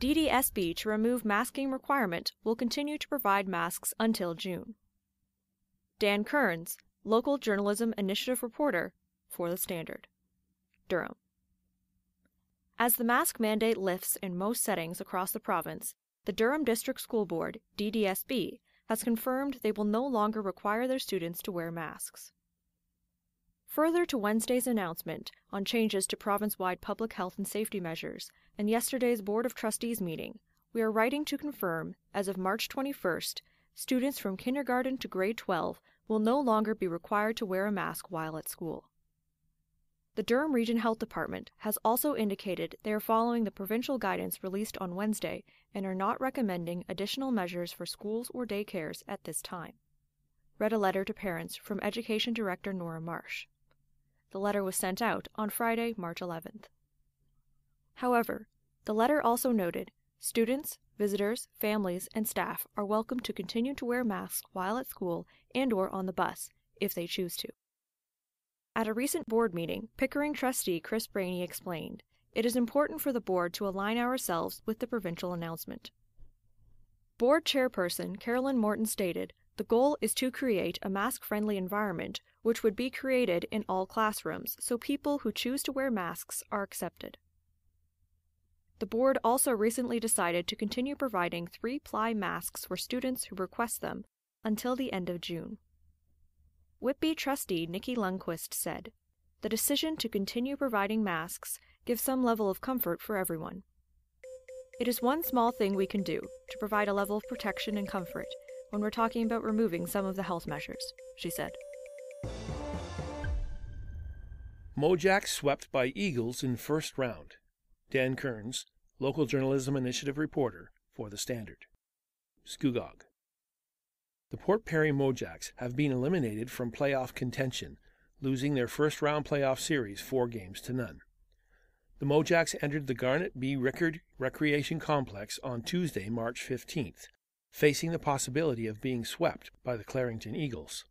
DDSB to remove masking requirement will continue to provide masks until June. Dan Kearns, Local Journalism Initiative reporter for The Standard. Durham. As the mask mandate lifts in most settings across the province, the Durham District School Board, DDSB, has confirmed they will no longer require their students to wear masks. Further to Wednesday's announcement on changes to province-wide public health and safety measures and yesterday's Board of Trustees meeting, we are writing to confirm, as of March 21st, students from kindergarten to grade 12 will no longer be required to wear a mask while at school. The Durham Region Health Department has also indicated they are following the provincial guidance released on Wednesday and are not recommending additional measures for schools or daycares at this time. Read a letter to parents from Education Director Nora Marsh. The letter was sent out on Friday, March 11th. However, the letter also noted students, visitors, families, and staff are welcome to continue to wear masks while at school and/or on the bus, if they choose to. At a recent board meeting, Pickering trustee Chris Brainey explained, "It is important for the board to align ourselves with the provincial announcement." Board chairperson Carolyn Morton stated, "The goal is to create a mask-friendly environment which would be created in all classrooms so people who choose to wear masks are accepted." The board also recently decided to continue providing 3-ply masks for students who request them until the end of June. Whitby trustee Nikki Lundquist said, "The decision to continue providing masks gives some level of comfort for everyone. It is one small thing we can do to provide a level of protection and comfort when we're talking about removing some of the health measures," she said. MoJacks swept by Eagles in first round. Dan Kearns, Local Journalism Initiative reporter for The Standard. Scugog. The Port Perry MoJacks have been eliminated from playoff contention, losing their first-round playoff series 4-0. The MoJacks entered the Garnet B. Rickard Recreation Complex on Tuesday, March 15th, facing the possibility of being swept by the Clarington Eagles.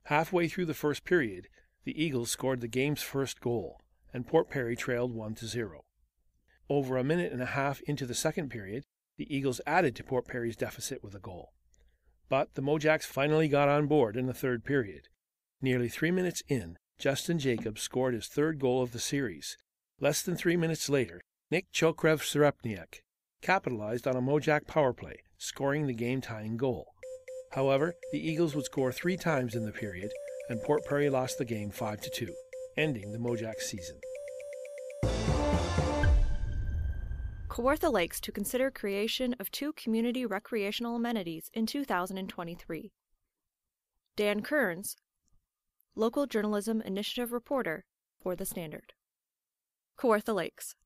Halfway through the first period, the Eagles scored the game's first goal, and Port Perry trailed 1-0. Over a minute and a half into the second period, the Eagles added to Port Perry's deficit with a goal. But the MoJacks finally got on board in the third period. Nearly 3 minutes in, Justin Jacobs scored his third goal of the series. Less than 3 minutes later, Nick Chokrev-Serepniak capitalized on a MoJack power play, scoring the game-tying goal. However, the Eagles would score 3 times in the period, and Port Perry lost the game 5-2, ending the MoJacks season. Kawartha Lakes to consider creation of 2 community recreational amenities in 2023. Dan Kearns, Local Journalism Initiative reporter for The Standard. Kawartha Lakes.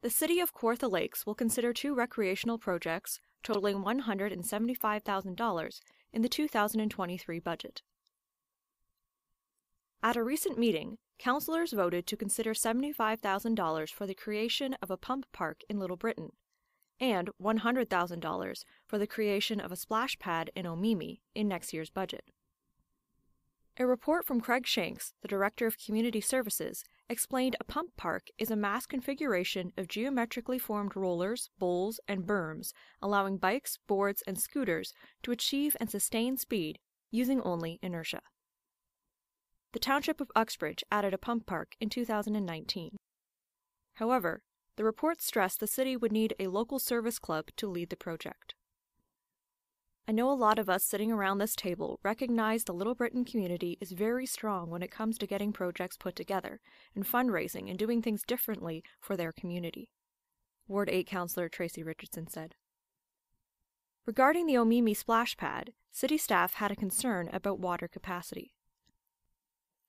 The City of Kawartha Lakes will consider 2 recreational projects totaling $175,000 in the 2023 budget. At a recent meeting, councillors voted to consider $75,000 for the creation of a pump park in Little Britain and $100,000 for the creation of a splash pad in Omemee in next year's budget. A report from Craig Shanks, the Director of Community Services, explained a pump park is a mass configuration of geometrically formed rollers, bowls, and berms, allowing bikes, boards, and scooters to achieve and sustain speed using only inertia. The Township of Uxbridge added a pump park in 2019. However, the report stressed the city would need a local service club to lead the project. I know a lot of us sitting around this table recognize the Little Britain community is very strong when it comes to getting projects put together and fundraising and doing things differently for their community, Ward 8 Councillor Tracy Richardson said. Regarding the Omemee splash pad, city staff had a concern about water capacity.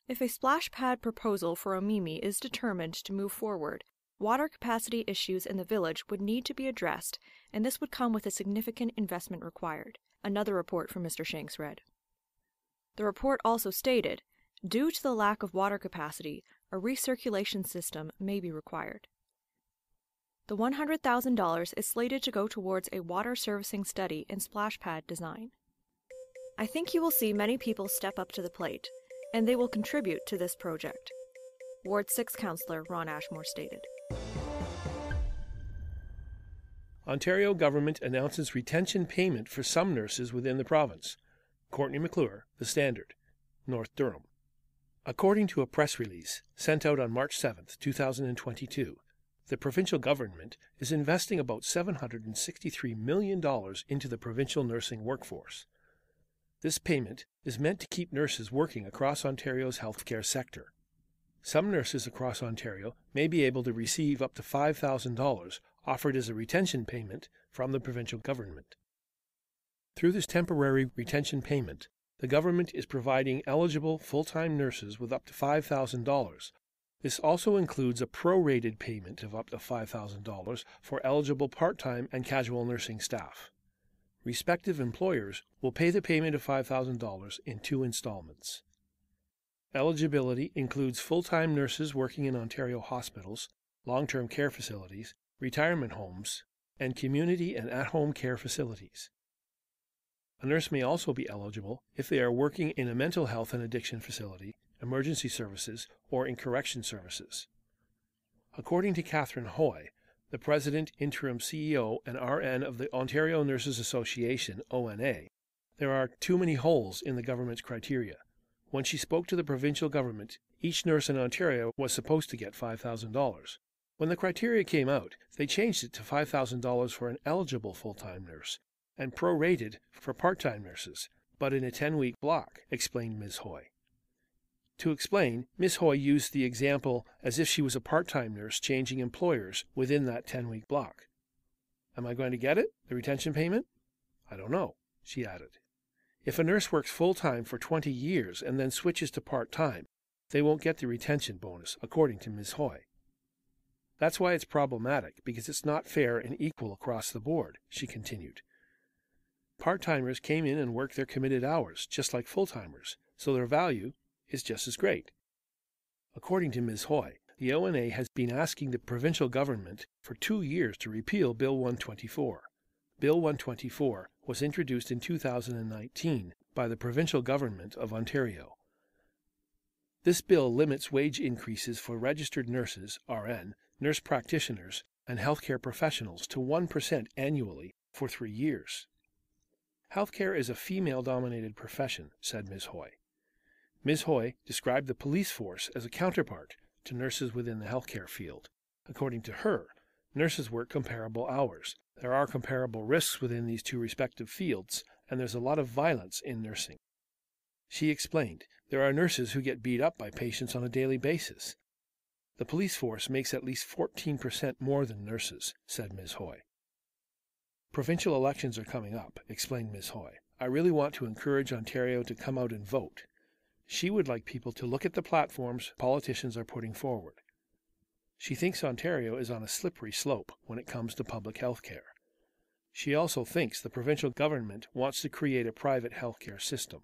If a splash pad proposal for Omemee is determined to move forward, water capacity issues in the village would need to be addressed, and this would come with a significant investment required, another report from Mr. Shanks read. The report also stated, due to the lack of water capacity, a recirculation system may be required. The $100,000 is slated to go towards a water servicing study and splash pad design. I think you will see many people step up to the plate, and they will contribute to this project, Ward 6 Councillor Ron Ashmore stated. Ontario government announces retention payment for some nurses within the province. Courtney McClure, The Standard, North Durham. According to a press release sent out on March 7, 2022, the provincial government is investing about $763 million into the provincial nursing workforce. This payment is meant to keep nurses working across Ontario's healthcare sector. Some nurses across Ontario may be able to receive up to $5,000 offered as a retention payment from the provincial government. Through this temporary retention payment, the government is providing eligible full-time nurses with up to $5,000. This also includes a prorated payment of up to $5,000 for eligible part-time and casual nursing staff. Respective employers will pay the payment of $5,000 in 2 installments. Eligibility includes full-time nurses working in Ontario hospitals, long-term care facilities, retirement homes, and community and at-home care facilities. A nurse may also be eligible if they are working in a mental health and addiction facility, emergency services, or in correction services. According to Catherine Hoy, the President, Interim CEO, and RN of the Ontario Nurses Association, ONA, there are too many holes in the government's criteria. When she spoke to the provincial government, each nurse in Ontario was supposed to get $5,000. When the criteria came out, they changed it to $5,000 for an eligible full-time nurse and prorated for part-time nurses, but in a 10-week block, explained Ms. Hoy. To explain, Ms. Hoy used the example as if she was a part-time nurse changing employers within that 10-week block. Am I going to get it, the retention payment? I don't know, she added. If a nurse works full-time for 20 years and then switches to part-time, they won't get the retention bonus, according to Ms. Hoy. That's why it's problematic, because it's not fair and equal across the board, she continued. Part-timers came in and worked their committed hours, just like full-timers, so their value is just as great. According to Ms. Hoy, the ONA has been asking the provincial government for 2 years to repeal Bill 124. Bill 124 was introduced in 2019 by the provincial government of Ontario. This bill limits wage increases for registered nurses, RN, nurse practitioners, and healthcare professionals to 1% annually for 3 years. Healthcare is a female-dominated profession, said Ms. Hoy. Ms. Hoy described the police force as a counterpart to nurses within the healthcare field. According to her, nurses work comparable hours. There are comparable risks within these 2 respective fields, and there's a lot of violence in nursing. She explained, there are nurses who get beat up by patients on a daily basis. The police force makes at least 14% more than nurses, said Ms. Hoy. Provincial elections are coming up, explained Ms. Hoy. I really want to encourage Ontario to come out and vote. She would like people to look at the platforms politicians are putting forward. She thinks Ontario is on a slippery slope when it comes to public health care. She also thinks the provincial government wants to create a private health care system.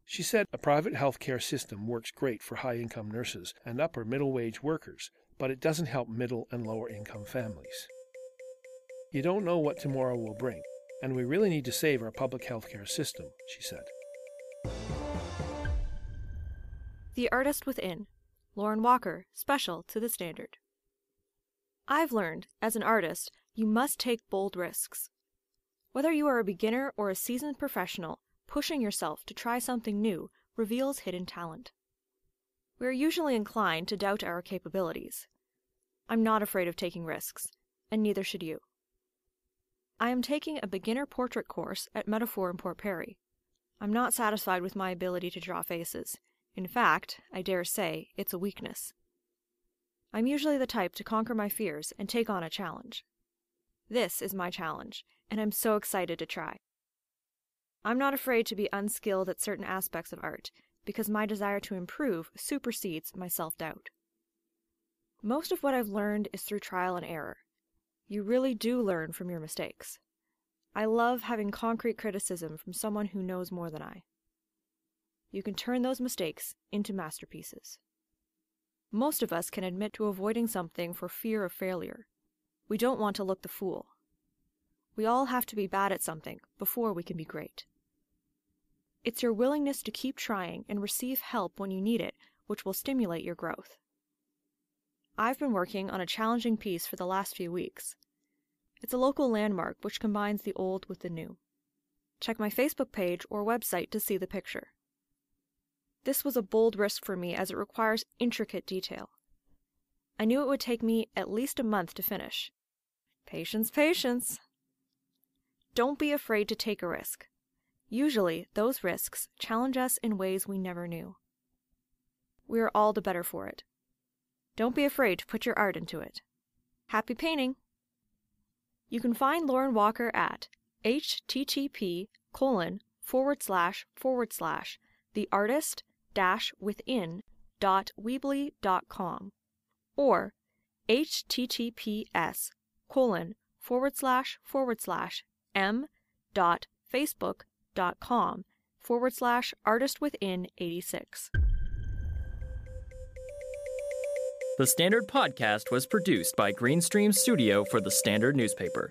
She said a private health care system works great for high-income nurses and upper middle-wage workers, but it doesn't help middle and lower-income families. You don't know what tomorrow will bring, and we really need to save our public health care system, she said. The Artist Within, Lauren Walker, special to The Standard. I've learned, as an artist, you must take bold risks. Whether you are a beginner or a seasoned professional, pushing yourself to try something new reveals hidden talent. We are usually inclined to doubt our capabilities. I'm not afraid of taking risks, and neither should you. I am taking a beginner portrait course at Metaphor in Port Perry. I'm not satisfied with my ability to draw faces. In fact, I dare say, it's a weakness. I'm usually the type to conquer my fears and take on a challenge. This is my challenge, and I'm so excited to try. I'm not afraid to be unskilled at certain aspects of art, because my desire to improve supersedes my self-doubt. Most of what I've learned is through trial and error. You really do learn from your mistakes. I love having concrete criticism from someone who knows more than I. You can turn those mistakes into masterpieces. Most of us can admit to avoiding something for fear of failure. We don't want to look the fool. We all have to be bad at something before we can be great. It's your willingness to keep trying and receive help when you need it which will stimulate your growth. I've been working on a challenging piece for the last few weeks. It's a local landmark which combines the old with the new. Check my Facebook page or website to see the picture. This was a bold risk for me as it requires intricate detail. I knew it would take me at least a month to finish. Patience, patience. Don't be afraid to take a risk. Usually, those risks challenge us in ways we never knew. We are all the better for it. Don't be afraid to put your art into it. Happy painting! You can find Lauren Walker at http://theartist-within.weebly.com or https://m.facebook.com/artistwithin86. The Standard Podcast was produced by Greenstream Studio for the Standard newspaper.